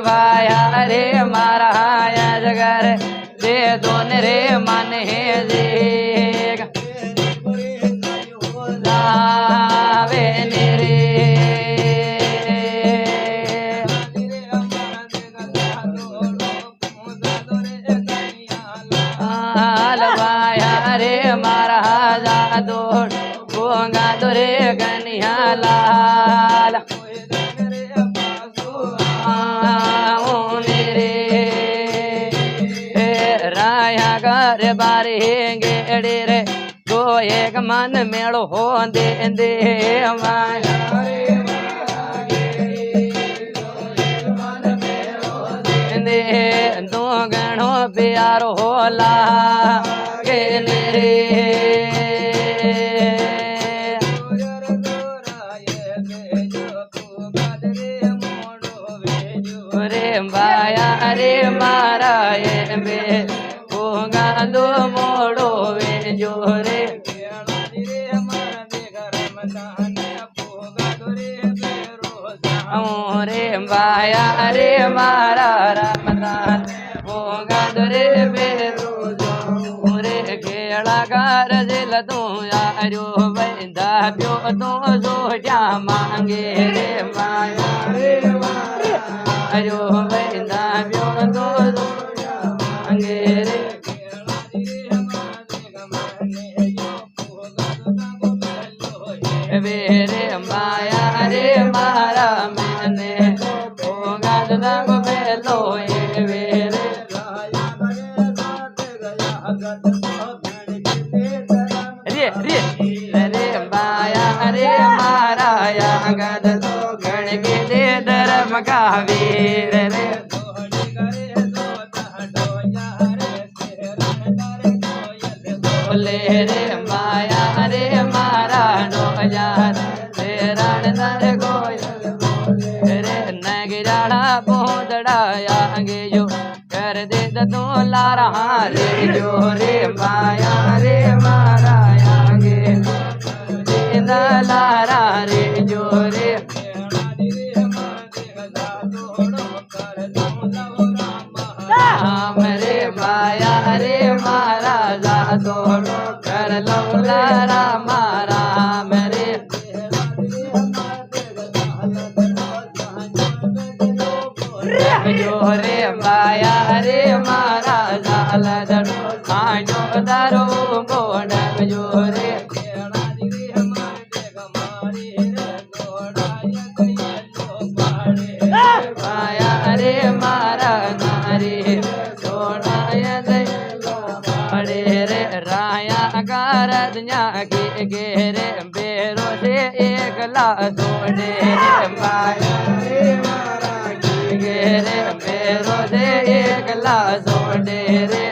भाया रे मारा जगर दे दोन रे मन है देग लावे रे भाया रे मारा जा दो गोंगा दो रे गनिया लाल घर बारे गेड़े रे गो एक मन मेड़ो हो दे दे दो गणो प्यारो होला के रे रे बाया रे मारा बे दो मोड़ो वे जोरे रे बाया रे मारा रमदान भोगा दोरे बेरो रे केड़ा गार दिल तू यारो वैदा प्यो तो जो जा मांगे रे माया रे अरो वैदा प्यो तो जो मांगे रे रे माया रे मारा मैंने होगा को बेलो रे रे माया रे मारा या गद गण के दे धर्म का वीर रे रे माया रे मारा नो यार रे रण नर गोयल रे नगराड़ा बोदड़ाया गे जो कर दे तू लारा रे जो रे माया रे मारा गे लारा रे जो रे राम रे माया रे मारा जा तोड़ो कर लो लारा मारा मेरे जो रे माया रे मारा जाल दरो आजो दरो बोड जो रे माया रे मारा नारी रे राया कारद के गेरे बेरो से एक लासोड़े रे माया रे मारा गेरे बेरो से एक लासोड़े रे